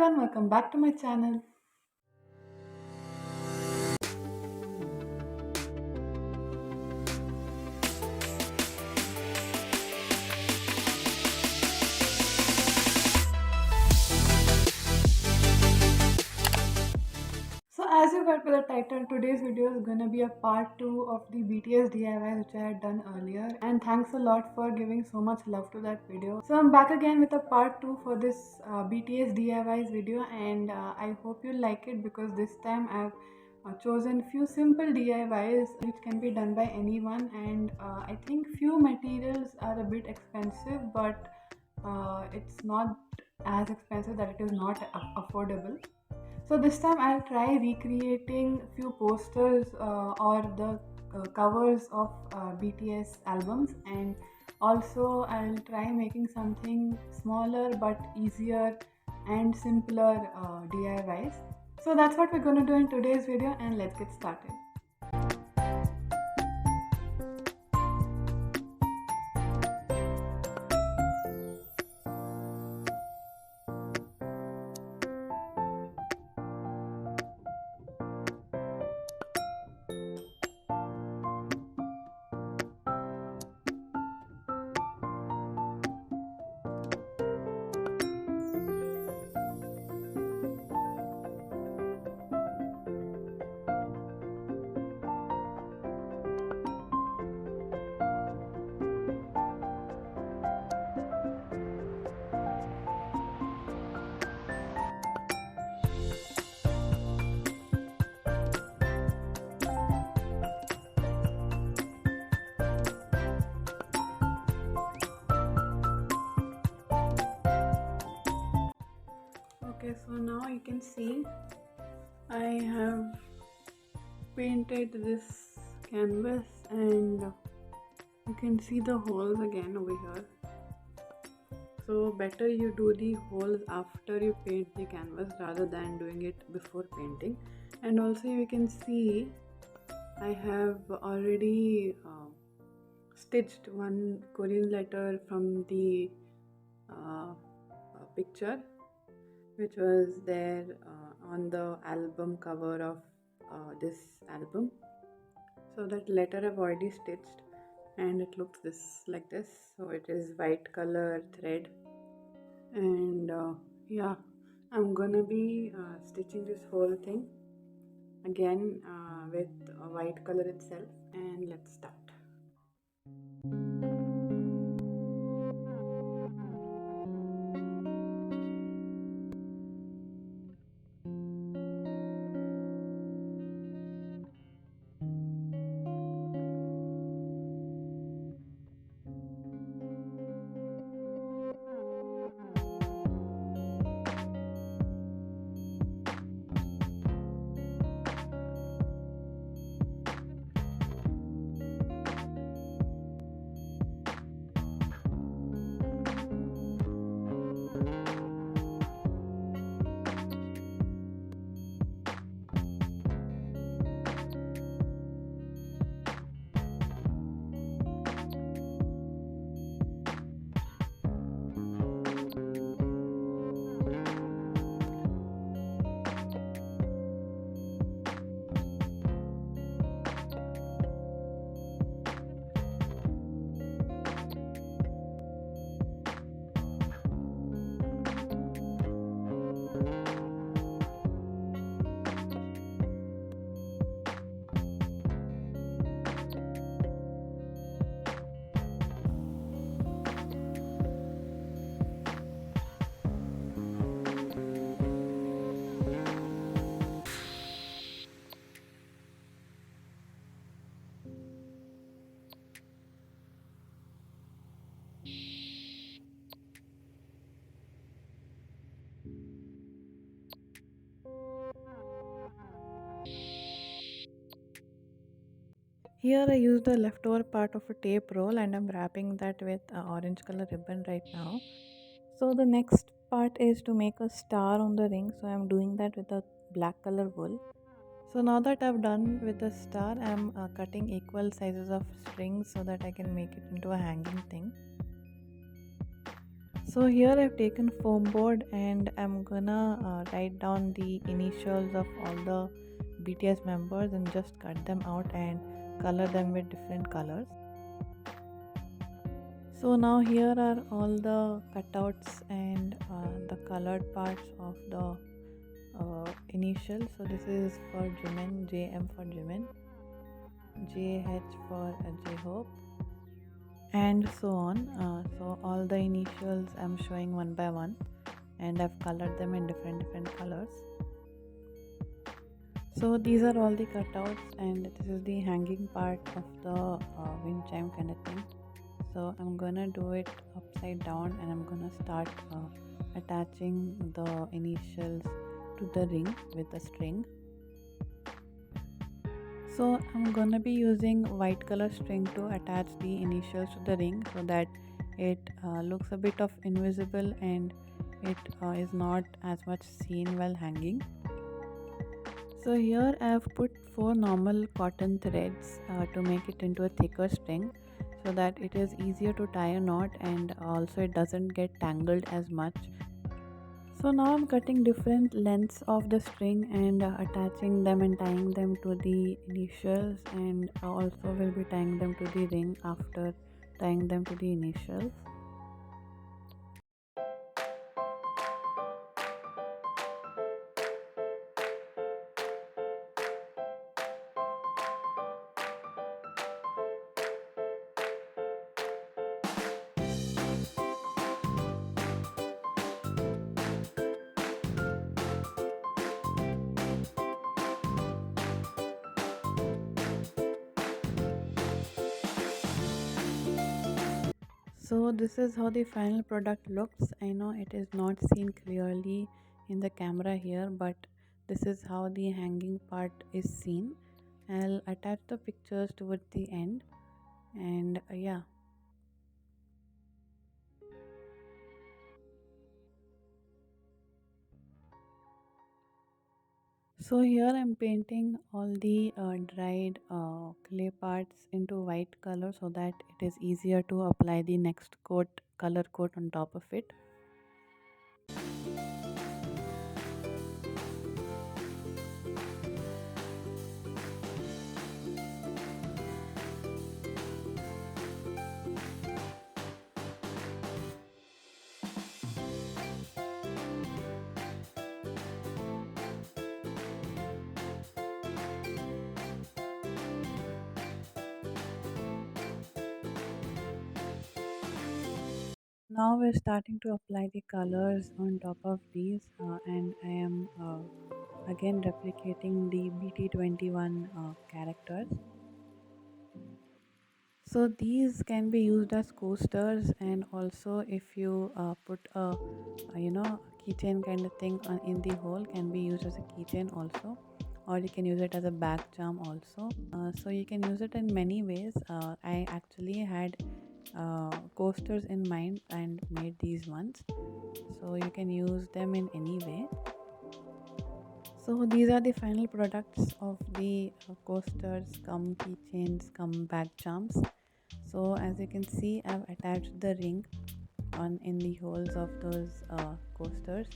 everyone, welcome back to my channel. So as you got by the title, today's video is gonna be a part 2 of the BTS DIY which I had done earlier, and thanks a lot for giving so much love to that video. So I'm back again with a part 2 for this BTS DIYs video, and I hope you like it because this time I've chosen few simple DIYs which can be done by anyone, and I think few materials are a bit expensive, but it's not as expensive that it is not affordable. So this time I'll try recreating few posters or the covers of BTS albums, and also I'll try making something smaller but easier and simpler DIYs. So that's what we're going to do in today's video, and let's get started. Okay, so now you can see I have painted this canvas, and you can see the holes again over here. So better you do the holes after you paint the canvas rather than doing it before painting. And also you can see I have already stitched one Korean letter from the picture which was there on the album cover of this album. So that letter I've already stitched, and it looks like this. So it is white color thread, and yeah, I'm gonna be stitching this whole thing again with white color itself, and let's start. Here I used the leftover part of a tape roll, and I'm wrapping that with orange color ribbon right now. So the next part is to make a star on the ring, so I'm doing that with a black color wool. So now that I've done with the star, I'm cutting equal sizes of strings so that I can make it into a hanging thing. So here I've taken foam board and I'm gonna write down the initials of all the BTS members and just cut them out and color them with different colors. So now here are all the cutouts and the colored parts of the initials. So this is for Jimin, JM for Jimin, JH for J-Hope, and so on. So all the initials I'm showing one by one, and I've colored them in different colors. So these are all the cutouts, and this is the hanging part of the wind chime kind of thing. So I'm gonna do it upside down, and I'm gonna start attaching the initials to the ring with a string. So I'm gonna be using white color string to attach the initials to the ring so that it looks a bit of invisible and it is not as much seen while hanging. So here I have put 4 normal cotton threads to make it into a thicker string so that it is easier to tie a knot and also it doesn't get tangled as much. So now I'm cutting different lengths of the string and attaching them and tying them to the initials, and also will be tying them to the ring after tying them to the initials. So this is how the final product looks. I know it is not seen clearly in the camera here, but this is how the hanging part is seen. I'll attach the pictures towards the end, and yeah. So here I'm painting all the dried clay parts into white color so that it is easier to apply the next color coat on top of it. Now we're starting to apply the colors on top of these, and I am again replicating the BT21 characters. So these can be used as coasters, and also if you put a keychain kind of thing in the hole, can be used as a keychain also, or you can use it as a back charm also. So you can use it in many ways. I actually had coasters in mind and made these ones, so you can use them in any way. So these are the final products of the coasters come keychains come bag charms. So as you can see, I've attached the ring on in the holes of those coasters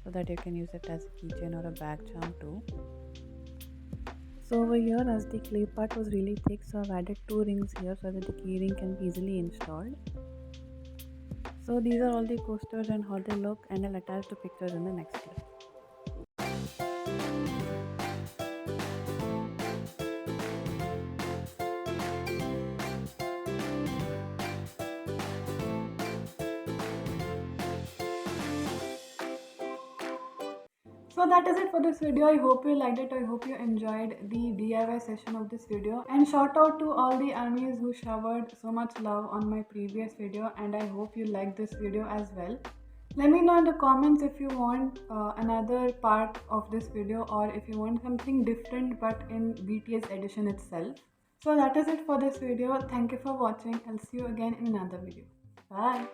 so that you can use it as a keychain or a bag charm too. So over here, as the clay part was really thick, so I've added 2 rings here so that the key ring can be easily installed. So these are all the coasters and how they look, and I'll attach the pictures in the next clip. So that is it for this video. I hope you liked it. I hope you enjoyed the DIY session of this video. And shout out to all the armies who showered so much love on my previous video, and I hope you liked this video as well. Let me know in the comments if you want another part of this video, or if you want something different but in BTS edition itself. So that is it for this video. Thank you for watching. I'll see you again in another video. Bye.